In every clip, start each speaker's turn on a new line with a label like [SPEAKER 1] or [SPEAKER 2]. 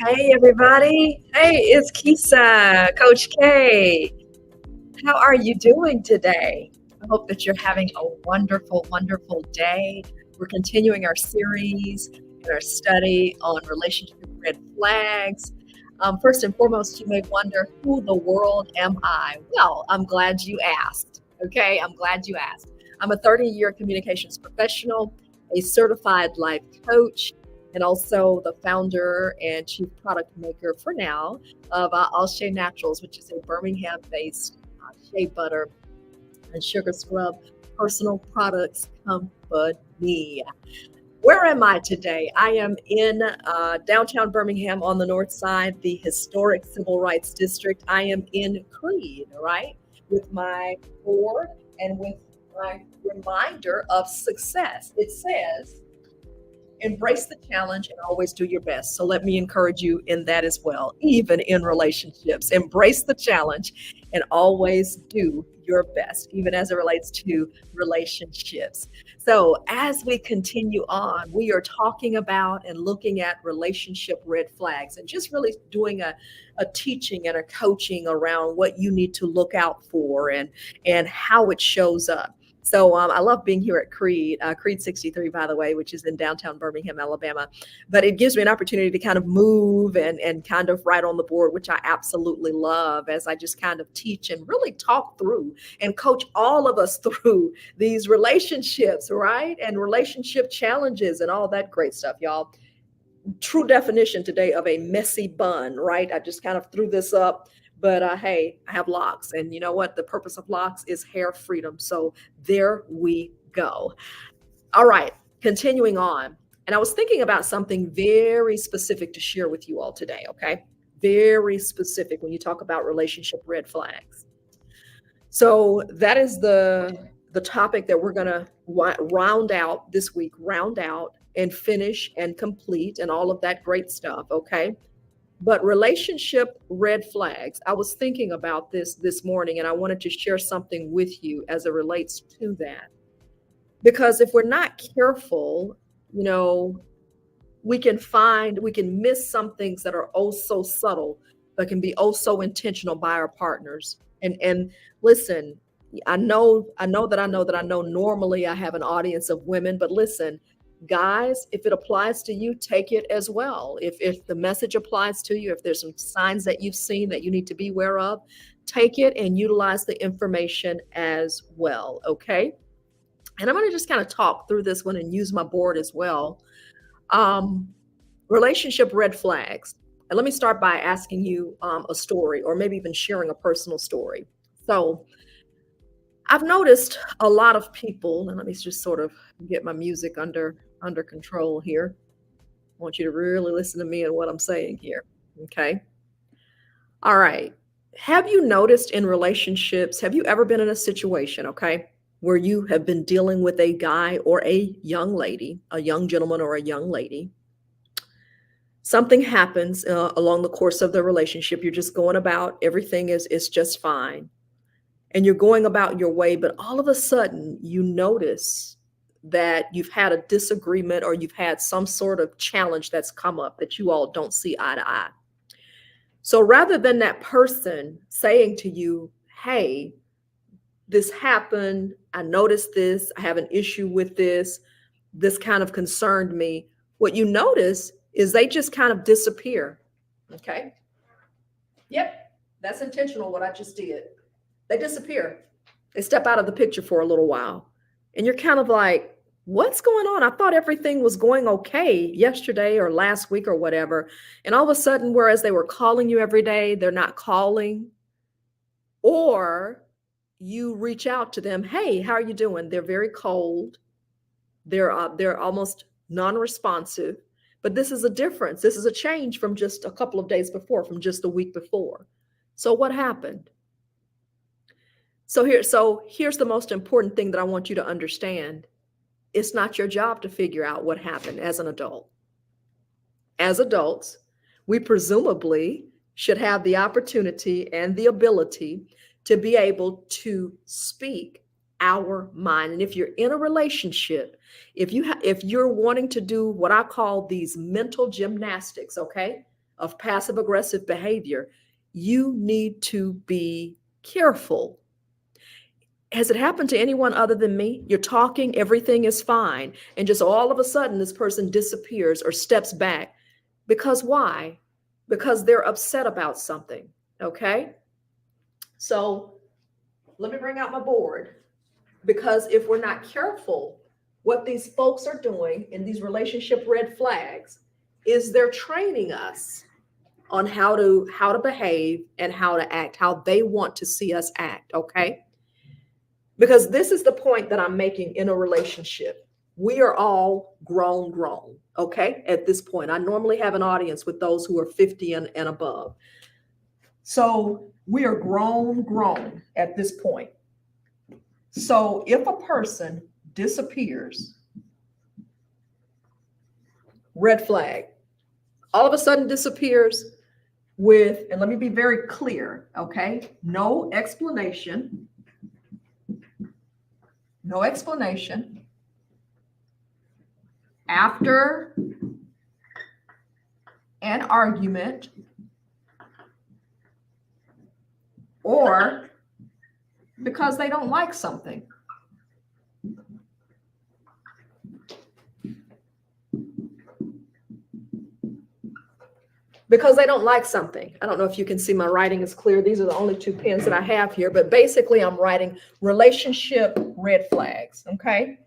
[SPEAKER 1] Hey, everybody. Hey, it's Kisa, Coach K. How are you doing today? I hope that you're having a wonderful, wonderful day. We're continuing our series and our study on relationship red flags. First and foremost, you may wonder, who the world am I? Well, I'm glad you asked. Okay, I'm glad you asked. I'm a 30-year communications professional, a certified life coach, and also the founder and chief product maker for now of All Shea Naturals, which is a Birmingham-based shea butter and sugar scrub personal products company. Where am I today? I am in downtown Birmingham on the north side, the historic civil rights district. I am in Creed, right? With my board and with my reminder of success. It says, embrace the challenge and always do your best. So let me encourage you in that as well, even in relationships. Embrace the challenge and always do your best, even as it relates to relationships. So as we continue on, we are talking about and looking at relationship red flags and just really doing a teaching and a coaching around what you need to look out for and how it shows up. So I love being here at Creed 63, by the way, which is in downtown Birmingham, Alabama. But it gives me an opportunity to kind of move and kind of write on the board, which I absolutely love as I just kind of teach and really talk through and coach all of us through these relationships, right? And relationship challenges and all that great stuff, y'all. True definition today of a messy bun, right? I just kind of threw this up, but hey, I have locks, and you know what? The purpose of locks is hair freedom. So there we go. All right, continuing on. And I was thinking about something very specific to share with you all today, okay? Very specific when you talk about relationship red flags. So that is the topic that we're going to round out this week, round out and finish and complete and all of that great stuff, okay? But relationship red flags, I was thinking about this morning and I wanted to share something with you as it relates to that. Because if we're not careful, you know, we can miss some things that are oh so subtle, but can be oh so intentional by our partners. And listen, I know normally I have an audience of women, but listen, guys, if it applies to you, take it as well. If the message applies to you, if there's some signs that you've seen that you need to be aware of, take it and utilize the information as well. Okay. And I'm going to just kind of talk through this one and use my board as well. Um, Relationship red flags. And let me start by asking you a story, or maybe even sharing a personal story. So I've noticed a lot of people, and let me just sort of get my music under control here. I want you to really listen to me and what I'm saying here. Okay. All right. Have you noticed in relationships, have you ever been in a situation, okay, where you have been dealing with a guy or a young lady, a young gentleman or a young lady? Something happens along the course of the relationship. You're just going about, everything is just fine. And you're going about your way, but all of a sudden you notice that you've had a disagreement or you've had some sort of challenge that's come up that you all don't see eye to eye. So rather than that person saying to you, hey, this happened, I noticed this, I have an issue with this kind of concerned me, what you notice is they just kind of disappear. Okay. Yep. That's intentional, what I just did. They disappear. They step out of the picture for a little while. And you're kind of like, what's going on? I thought everything was going okay yesterday or last week or whatever. And all of a sudden, whereas they were calling you every day, they're not calling. Or you reach out to them, hey, how are you doing? They're very cold. They're almost non-responsive. But this is a difference. This is a change from just a couple of days before, from just a week before. So what happened? So here's the most important thing that I want you to understand. It's not your job to figure out what happened as an adult. As adults, we presumably should have the opportunity and the ability to be able to speak our mind. And if you're in a relationship, if you're wanting to do what I call these mental gymnastics, okay? of passive aggressive behavior, you need to be careful. Has it happened to anyone other than me? You're talking, everything is fine, and just all of a sudden this person disappears or steps back. Because why? Because they're upset about something. Okay? So let me bring out my board. Because if we're not careful, what these folks are doing in these relationship red flags is they're training us on how to behave and how to act, how they want to see us act. Okay? Because this is the point that I'm making in a relationship. We are all grown, okay? At this point, I normally have an audience with those who are 50 and above. So we are grown at this point. So if a person disappears, red flag, all of a sudden disappears with, and let me be very clear, okay? No explanation. No explanation. After an argument, or because they don't like something. Because they don't like something. I don't know if you can see my writing is clear. These are the only two pens that I have here, but basically I'm writing relationship red flags, okay?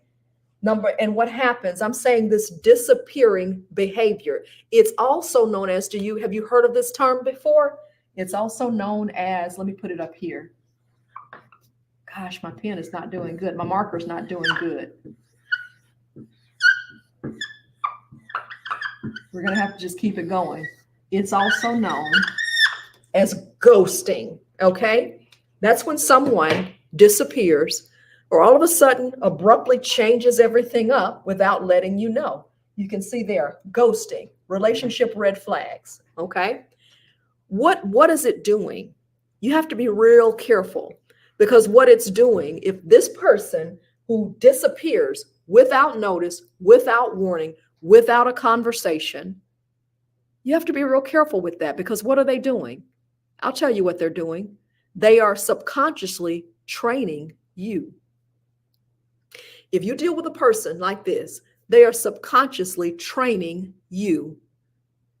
[SPEAKER 1] And what happens, I'm saying this disappearing behavior. It's also known as, have you heard of this term before? It's also known as, let me put it up here. Gosh, my pen is not doing good. My marker's not doing good. We're going to have to just keep it going. It's also known as ghosting, okay? That's when someone disappears or all of a sudden abruptly changes everything up without letting you know. You can see there, ghosting, relationship red flags, okay? What is it doing? You have to be real careful, because what it's doing, if this person who disappears without notice, without warning, without a conversation, you have to be real careful with that, because what are they doing? I'll tell you what they're doing. They are subconsciously training you. If you deal with a person like this, they are subconsciously training you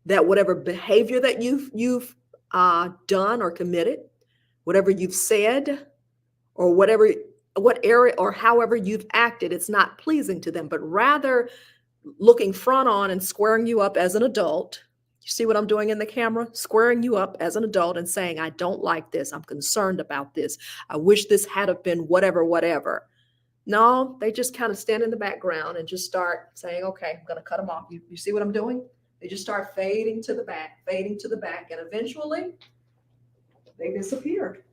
[SPEAKER 1] that whatever behavior that you've done or committed, whatever you've said, or what area or however you've acted, it's not pleasing to them, but rather looking front on and squaring you up as an adult. You see what I'm doing in the camera? Squaring you up as an adult and saying, I don't like this. I'm concerned about this. I wish this had have been whatever. No, they just kind of stand in the background and just start saying, okay, I'm going to cut them off. You see what I'm doing? They just start fading to the back, and eventually they disappear.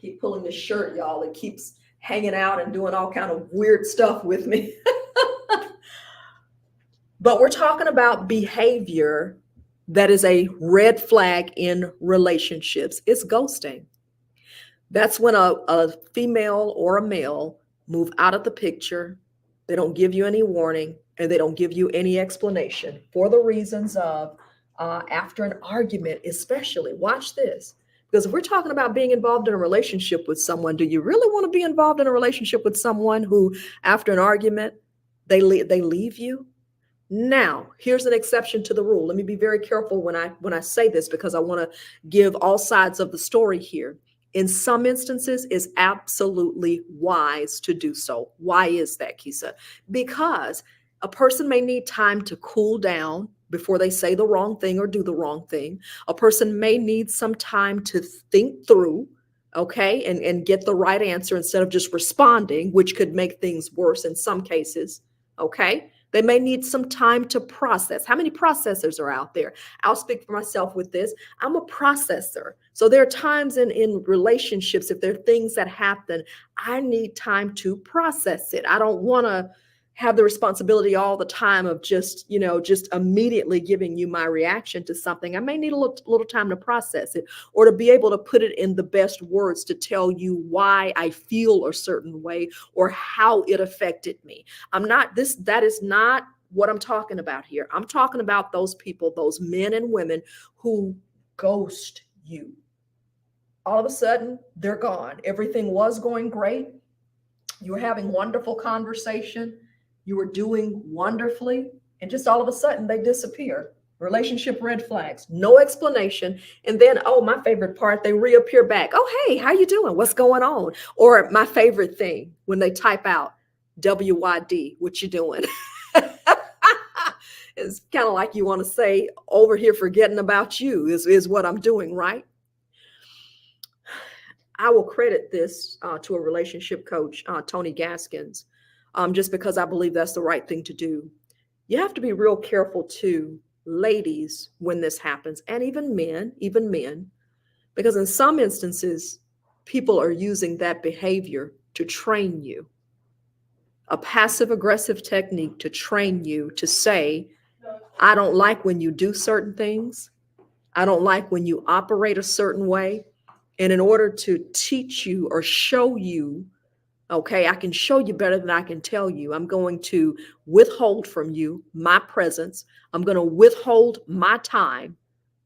[SPEAKER 1] Keep pulling this shirt, y'all. It keeps hanging out and doing all kind of weird stuff with me. But we're talking about behavior that is a red flag in relationships. It's ghosting. That's when a female or a male move out of the picture. They don't give you any warning, and they don't give you any explanation for the reasons of after an argument, especially. Watch this. Because if we're talking about being involved in a relationship with someone, do you really want to be involved in a relationship with someone who, after an argument, they leave you? Now, here's an exception to the rule. Let me be very careful when I say this, because I want to give all sides of the story here. In some instances, it's absolutely wise to do so. Why is that, Kisa? Because a person may need time to cool down before they say the wrong thing or do the wrong thing. A person may need some time to think through, okay, and get the right answer instead of just responding, which could make things worse in some cases, okay? They may need some time to process. How many processors are out there? I'll speak for myself with this. I'm a processor. So there are times in relationships, if there are things that happen, I need time to process it. I don't want to have the responsibility all the time of just immediately giving you my reaction to something. I may need a little time to process it, or to be able to put it in the best words to tell you why I feel a certain way or how it affected me. That is not what I'm talking about here. I'm talking about those people, those men and women who ghost you. All of a sudden, they're gone. Everything was going great. You were having wonderful conversation. You were doing wonderfully. And just all of a sudden, they disappear. Relationship red flags, no explanation. And then, oh, my favorite part, they reappear back. Oh, hey, how you doing? What's going on? Or my favorite thing, when they type out WYD, what you doing? It's kind of like you want to say, over here forgetting about you is what I'm doing, right? I will credit this to a relationship coach, Tony Gaskins, just because I believe that's the right thing to do. You have to be real careful too, ladies, when this happens, and even men, because in some instances, people are using that behavior to train you. A passive aggressive technique to train you to say, I don't like when you do certain things. I don't like when you operate a certain way. And in order to teach you or show you, okay, I can show you better than I can tell you. I'm going to withhold from you my presence. I'm going to withhold my time.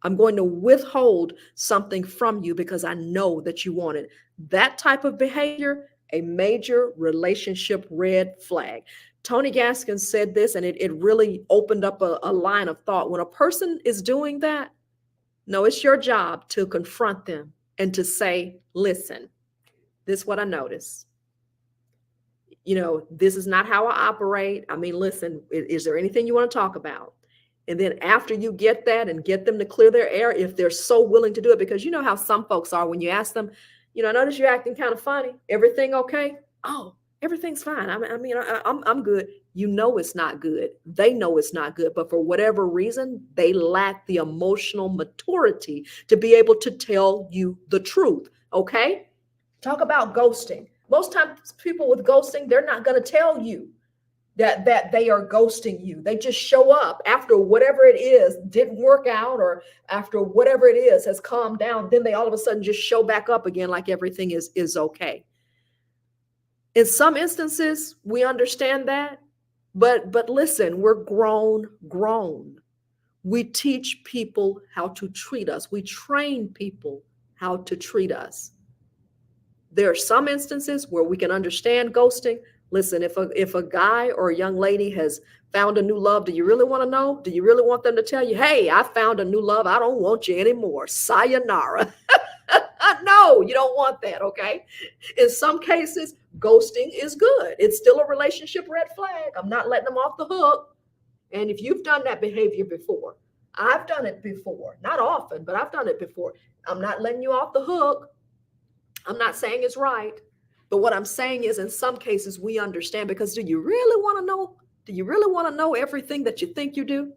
[SPEAKER 1] I'm going to withhold something from you because I know that you want it. That type of behavior, a major relationship red flag. Tony Gaskins said this, and it really opened up a line of thought. When a person is doing that, no, it's your job to confront them and to say, listen, this is what I noticed. This is not how I operate. I mean, listen, is there anything you want to talk about? And then after you get that and get them to clear their air, if they're so willing to do it, because you know how some folks are when you ask them, I notice you're acting kind of funny. Everything okay? Oh, everything's fine. I'm good. It's not good. They know it's not good, but for whatever reason, they lack the emotional maturity to be able to tell you the truth. Okay? Talk about ghosting. Most times people with ghosting, they're not going to tell you that they are ghosting you. They just show up after whatever it is didn't work out, or after whatever it is has calmed down. Then they all of a sudden just show back up again like everything is okay. In some instances, we understand that, but listen, we're grown. We teach people how to treat us. We train people how to treat us. There are some instances where we can understand ghosting. Listen, if a guy or a young lady has found a new love, do you really want to know? Do you really want them to tell you, hey, I found a new love. I don't want you anymore. Sayonara. No, you don't want that, okay? In some cases, ghosting is good. It's still a relationship red flag. I'm not letting them off the hook. And if you've done that behavior before, I've done it before. Not often, but I've done it before. I'm not letting you off the hook. I'm not saying it's right, but what I'm saying is in some cases we understand, because do you really want to know? Do you really want to know everything that you think you do?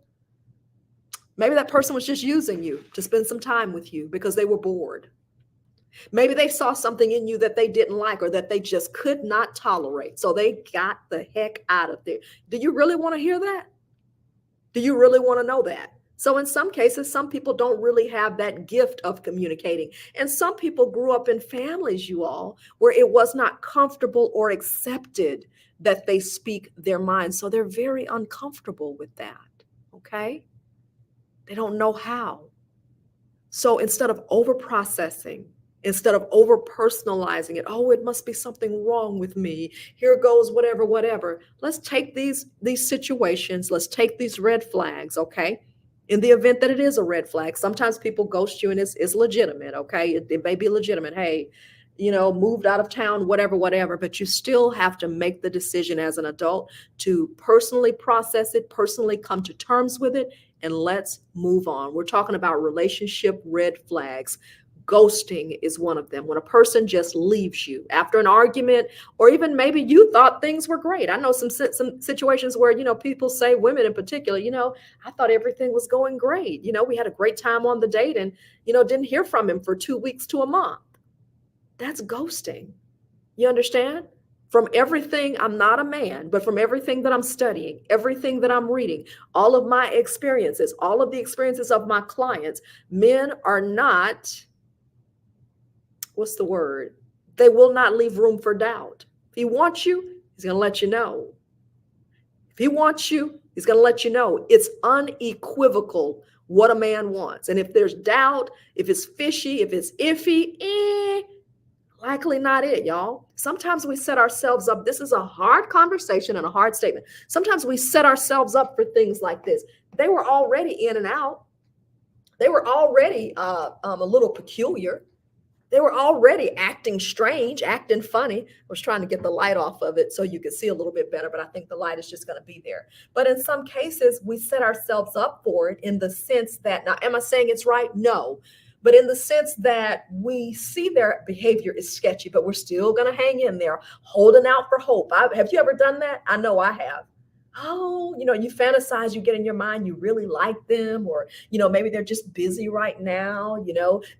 [SPEAKER 1] Maybe that person was just using you to spend some time with you because they were bored. Maybe they saw something in you that they didn't like or that they just could not tolerate. So they got the heck out of there. Do you really want to hear that? Do you really want to know that? So in some cases, some people don't really have that gift of communicating. And some people grew up in families, you all, where it was not comfortable or accepted that they speak their mind. So they're very uncomfortable with that. Okay? They don't know how. So instead of over processing, instead of over personalizing it, oh, it must be something wrong with me. Here goes whatever. Let's take these situations. Let's take these red flags. Okay? In the event that it is a red flag, sometimes people ghost you and it's legitimate, okay? It may be legitimate. Hey, moved out of town, whatever, but you still have to make the decision as an adult to personally process it, personally come to terms with it, and let's move on. We're talking about relationship red flags. Ghosting is one of them. When a person just leaves you after an argument, or even maybe you thought things were great. I know some situations where, people say, women in particular, I thought everything was going great. We had a great time on the date and, didn't hear from him for 2 weeks to a month. That's ghosting. You understand? From everything, I'm not a man, but from everything that I'm studying, everything that I'm reading, all of my experiences, all of the experiences of my clients, men are not, what's the word? They will not leave room for doubt. If he wants you, he's going to let you know. If he wants you, He's going to let you know it's unequivocal what a man wants. And if there's doubt, if it's fishy, if it's iffy, likely not it, y'all. Sometimes we set ourselves up. This is a hard conversation and a hard statement. Sometimes we set ourselves up for things like this. They were already in and out. They were already a little peculiar. They were already acting strange, acting funny. I was trying to get the light off of it so you could see a little bit better, but I think the light is just going to be there. But in some cases, we set ourselves up for it in the sense that, now, am I saying it's right? No. But in the sense that we see their behavior is sketchy, but we're still going to hang in there, holding out for hope. Have you ever done that? I know I have. Oh, you fantasize, you get in your mind, you really like them, or, maybe they're just busy right now.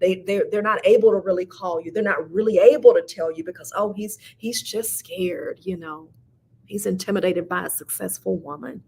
[SPEAKER 1] They're not able to really call you. They're not really able to tell you because, oh, he's just scared. He's intimidated by a successful woman.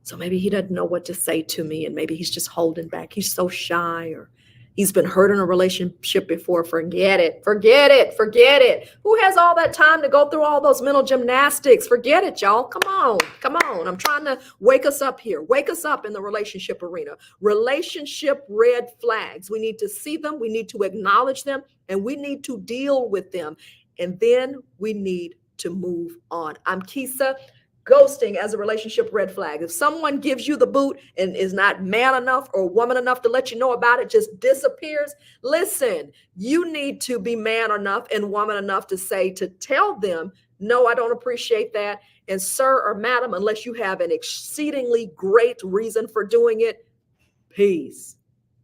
[SPEAKER 1] So maybe he doesn't know what to say to me. And maybe he's just holding back. He's so shy, or he's been hurt in a relationship before. Forget it. Forget it. Forget it. Who has all that time to go through all those mental gymnastics? Forget it, y'all. Come on. Come on. I'm trying to wake us up here. Wake us up in the relationship arena. Relationship red flags. We need to see them. We need to acknowledge them, and we need to deal with them. And then we need to move on. I'm Kisa. Ghosting as a relationship red flag. If someone gives you the boot and is not man enough or woman enough to let you know about it, just disappears. Listen, you need to be man enough and woman enough to tell them, no, I don't appreciate that. And sir or madam, unless you have an exceedingly great reason for doing it, peace.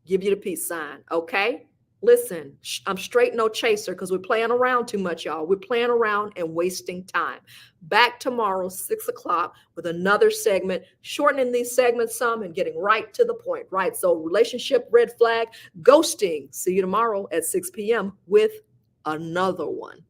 [SPEAKER 1] Give you the peace sign. Okay. Listen, I'm straight no chaser because we're playing around too much, y'all. We're playing around and wasting time. Back tomorrow, 6 o'clock with another segment, shortening these segments some and getting right to the point, right? So relationship red flag, ghosting. See you tomorrow at 6 p.m. with another one.